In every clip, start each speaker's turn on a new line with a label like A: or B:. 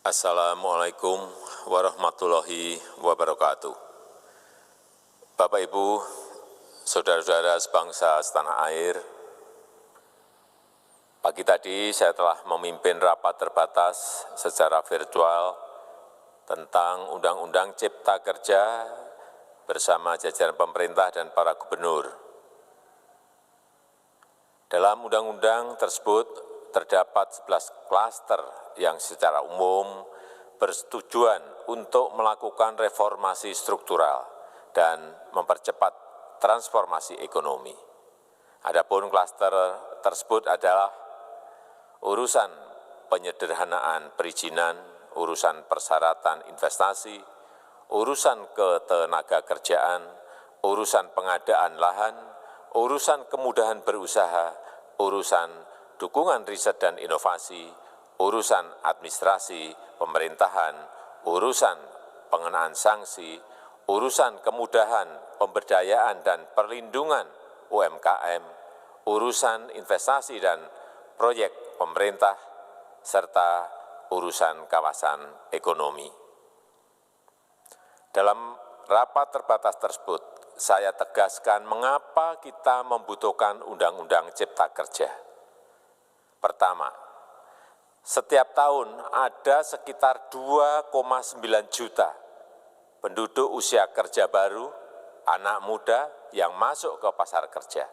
A: Assalamualaikum warahmatullahi wabarakatuh. Bapak, Ibu, saudara-saudara sebangsa setanah air, pagi tadi saya telah memimpin rapat terbatas secara virtual tentang Undang-Undang Cipta Kerja bersama jajaran pemerintah dan para gubernur. Dalam undang-undang tersebut terdapat 11 klaster yang secara umum bertujuan untuk melakukan reformasi struktural dan mempercepat transformasi ekonomi. Adapun klaster tersebut adalah urusan penyederhanaan perizinan, urusan persyaratan investasi, urusan ketenagakerjaan, urusan pengadaan lahan, urusan kemudahan berusaha, urusan dukungan riset dan inovasi, urusan administrasi pemerintahan, urusan pengenaan sanksi, urusan kemudahan pemberdayaan dan perlindungan UMKM, urusan investasi dan proyek pemerintah, serta urusan kawasan ekonomi. Dalam rapat terbatas tersebut, saya tegaskan mengapa kita membutuhkan Undang-Undang Cipta Kerja. Pertama, setiap tahun ada sekitar 2,9 juta penduduk usia kerja baru, anak muda yang masuk ke pasar kerja,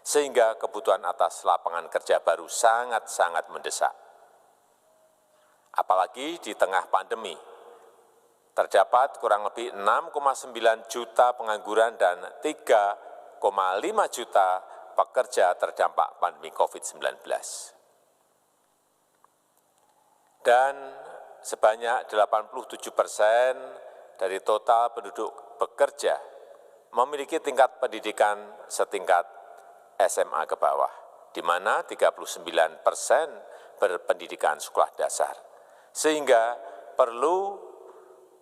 A: sehingga kebutuhan atas lapangan kerja baru sangat-sangat mendesak. Apalagi di tengah pandemi, terdapat kurang lebih 6,9 juta pengangguran dan 3,5 juta pekerja terdampak pandemi COVID-19. Dan sebanyak 87% dari total penduduk bekerja memiliki tingkat pendidikan setingkat SMA ke bawah, di mana 39% berpendidikan sekolah dasar, sehingga perlu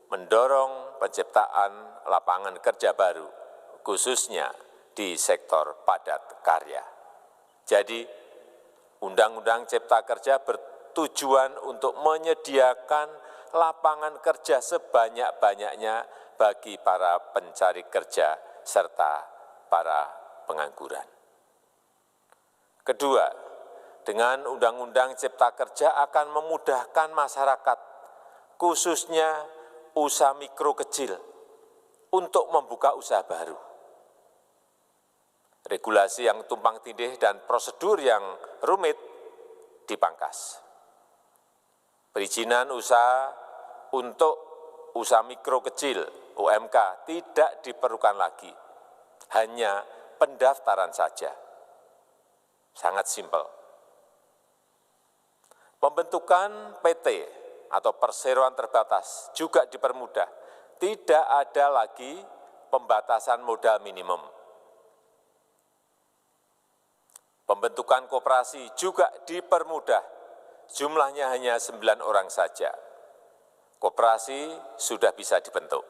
A: mendorong penciptaan lapangan kerja baru, khususnya di sektor padat karya. Jadi, Undang-Undang Cipta Kerja bertujuan untuk menyediakan lapangan kerja sebanyak-banyaknya bagi para pencari kerja serta para pengangguran. Kedua, dengan Undang-Undang Cipta Kerja akan memudahkan masyarakat, khususnya usaha mikro kecil, untuk membuka usaha baru. Regulasi yang tumpang tindih dan prosedur yang rumit dipangkas. Perizinan usaha untuk usaha mikro kecil UMK tidak diperlukan lagi, hanya pendaftaran saja. Sangat simpel. Pembentukan PT atau perseroan terbatas juga dipermudah. Tidak ada lagi pembatasan modal minimum. Pembentukan koperasi juga dipermudah. Jumlahnya hanya 9 orang saja. Koperasi sudah bisa dibentuk.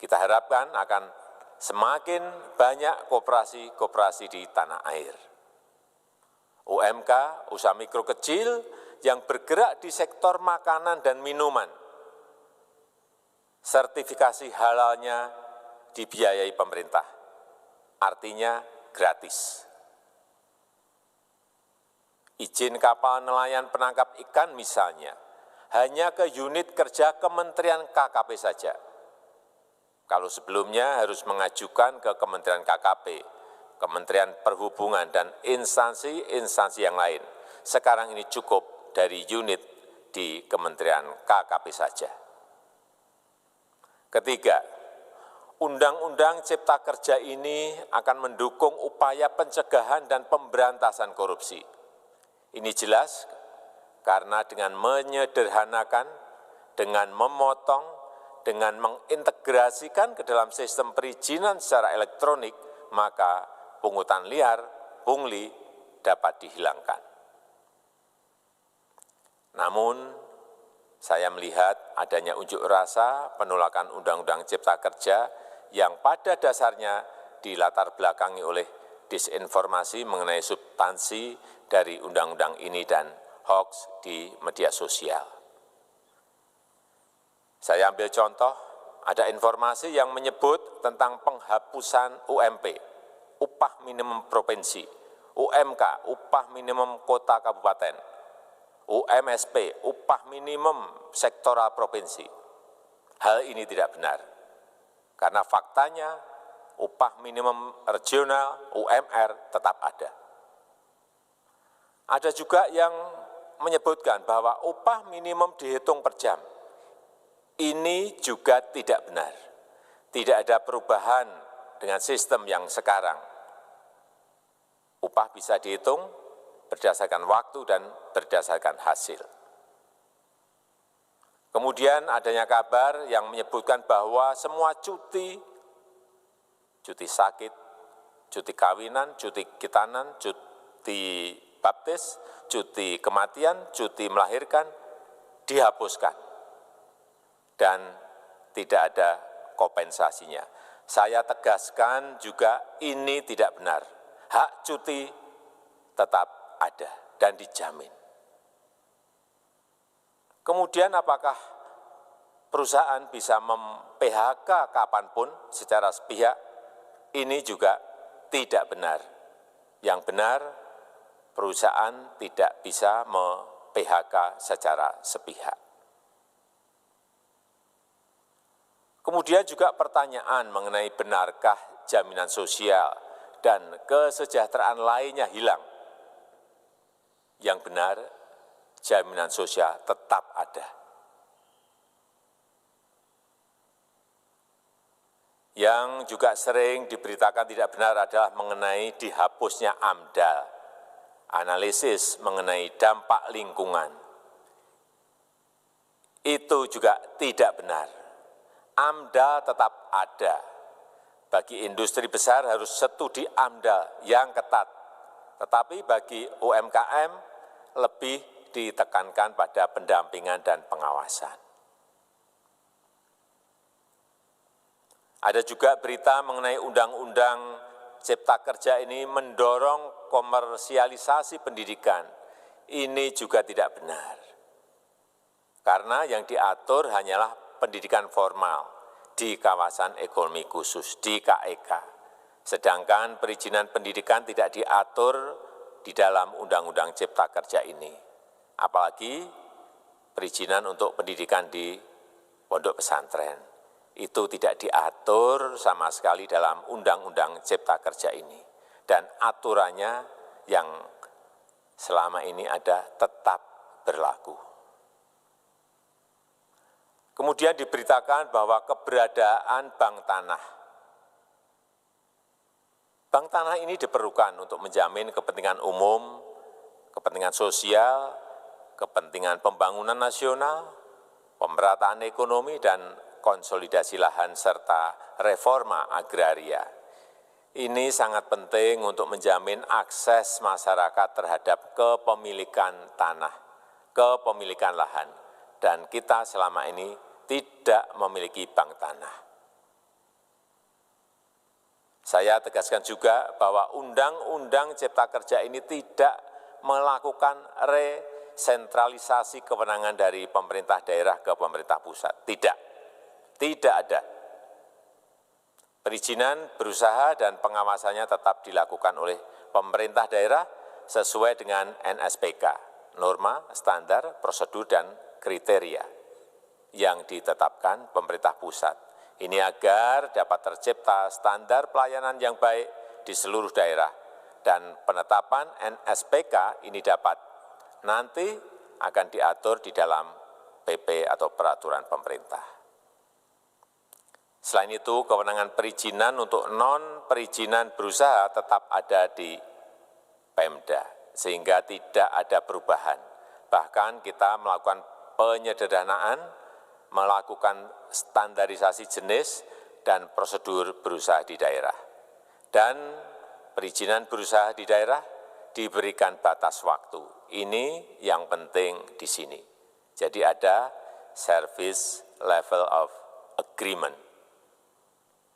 A: Kita harapkan akan semakin banyak koperasi-koperasi di tanah air. UMK, usaha mikro kecil yang bergerak di sektor makanan dan minuman, sertifikasi halalnya dibiayai pemerintah, artinya gratis. Izin kapal nelayan penangkap ikan misalnya, hanya ke unit kerja Kementerian KKP saja. Kalau sebelumnya harus mengajukan ke Kementerian KKP, Kementerian Perhubungan, dan instansi-instansi yang lain. Sekarang ini cukup dari unit di Kementerian KKP saja. Ketiga, Undang-Undang Cipta Kerja ini akan mendukung upaya pencegahan dan pemberantasan korupsi. Ini jelas karena dengan menyederhanakan, dengan memotong, dengan mengintegrasikan ke dalam sistem perizinan secara elektronik, maka pungutan liar, pungli dapat dihilangkan. Namun, saya melihat adanya unjuk rasa penolakan Undang-Undang Cipta Kerja yang pada dasarnya dilatar belakangi oleh disinformasi mengenai substansi dari undang-undang ini dan hoax di media sosial. Saya ambil contoh, ada informasi yang menyebut tentang penghapusan UMP, upah minimum provinsi, UMK, upah minimum kota kabupaten, UMSP, upah minimum sektoral provinsi. Hal ini tidak benar, karena faktanya upah minimum regional, UMR, tetap ada. Ada juga yang menyebutkan bahwa upah minimum dihitung per jam. Ini juga tidak benar. Tidak ada perubahan dengan sistem yang sekarang. Upah bisa dihitung berdasarkan waktu dan berdasarkan hasil. Kemudian adanya kabar yang menyebutkan bahwa semua cuti sakit, cuti kawinan, cuti khitanan, cuti baptis, cuti kematian, cuti melahirkan, dihapuskan. Dan tidak ada kompensasinya. Saya tegaskan juga ini tidak benar. Hak cuti tetap ada dan dijamin. Kemudian apakah perusahaan bisa mem-PHK kapanpun secara sepihak? Ini juga tidak benar. Yang benar, perusahaan tidak bisa me-PHK secara sepihak. Kemudian juga pertanyaan mengenai benarkah jaminan sosial dan kesejahteraan lainnya hilang. Yang benar, jaminan sosial tetap ada. Yang juga sering diberitakan tidak benar adalah mengenai dihapusnya AMDAL, analisis mengenai dampak lingkungan. Itu juga tidak benar. AMDAL tetap ada. Bagi industri besar harus studi AMDAL yang ketat. Tetapi bagi UMKM lebih ditekankan pada pendampingan dan pengawasan. Ada juga berita mengenai Undang-Undang Cipta Kerja ini mendorong komersialisasi pendidikan. Ini juga tidak benar. Karena yang diatur hanyalah pendidikan formal di kawasan ekonomi khusus, di KEK. Sedangkan perizinan pendidikan tidak diatur di dalam Undang-Undang Cipta Kerja ini. Apalagi perizinan untuk pendidikan di pondok pesantren. Itu tidak diatur sama sekali dalam Undang-Undang Cipta Kerja ini. Dan aturannya yang selama ini ada tetap berlaku. Kemudian diberitakan bahwa keberadaan bank tanah. Bank tanah ini diperlukan untuk menjamin kepentingan umum, kepentingan sosial, kepentingan pembangunan nasional, pemerataan ekonomi, dan konsolidasi lahan serta reforma agraria. Ini sangat penting untuk menjamin akses masyarakat terhadap kepemilikan tanah, kepemilikan lahan, dan kita selama ini tidak memiliki bank tanah. Saya tegaskan juga bahwa Undang-Undang Cipta Kerja ini tidak melakukan resentralisasi kewenangan dari pemerintah daerah ke pemerintah pusat. Tidak ada. Perizinan berusaha dan pengawasannya tetap dilakukan oleh pemerintah daerah sesuai dengan NSPK, norma, standar, prosedur, dan kriteria yang ditetapkan pemerintah pusat. Ini agar dapat tercipta standar pelayanan yang baik di seluruh daerah dan penetapan NSPK ini dapat nanti akan diatur di dalam PP atau peraturan pemerintah. Selain itu, kewenangan perizinan untuk non-perizinan berusaha tetap ada di Pemda, sehingga tidak ada perubahan. Bahkan kita melakukan penyederhanaan, melakukan standarisasi jenis dan prosedur berusaha di daerah. Dan perizinan berusaha di daerah diberikan batas waktu. Ini yang penting di sini. Jadi ada service level of agreement.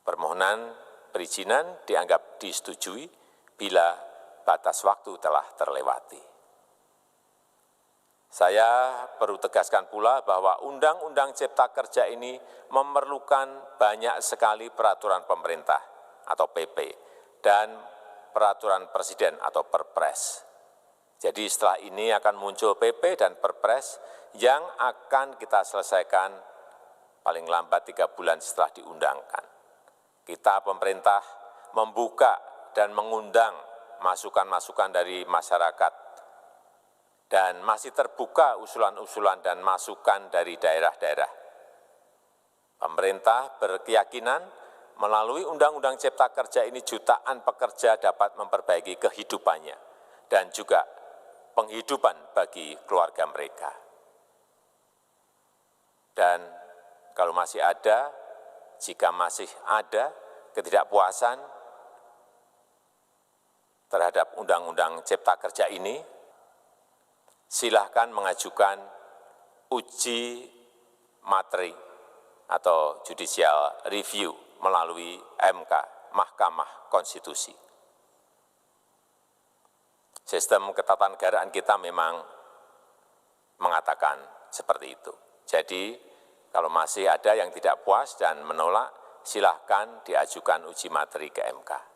A: Permohonan perizinan dianggap disetujui bila batas waktu telah terlewati. Saya perlu tegaskan pula bahwa Undang-Undang Cipta Kerja ini memerlukan banyak sekali peraturan pemerintah atau PP dan peraturan presiden atau Perpres. Jadi setelah ini akan muncul PP dan Perpres yang akan kita selesaikan paling lambat 3 bulan setelah diundangkan. Kita pemerintah membuka dan mengundang masukan-masukan dari masyarakat dan masih terbuka usulan-usulan dan masukan dari daerah-daerah. Pemerintah berkeyakinan melalui Undang-Undang Cipta Kerja ini jutaan pekerja dapat memperbaiki kehidupannya dan juga penghidupan bagi keluarga mereka. Dan kalau masih ada, jika masih ada ketidakpuasan terhadap Undang-Undang Cipta Kerja ini, silahkan mengajukan uji materi atau judicial review melalui MK, Mahkamah Konstitusi. Sistem ketatanegaraan kita memang mengatakan seperti itu. Jadi, kalau masih ada yang tidak puas dan menolak, silahkan diajukan uji materi ke MK.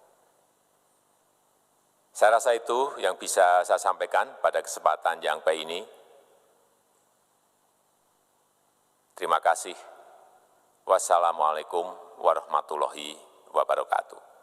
A: Saya rasa itu yang bisa saya sampaikan pada kesempatan yang baik ini. Terima kasih. Wassalamualaikum warahmatullahi wabarakatuh.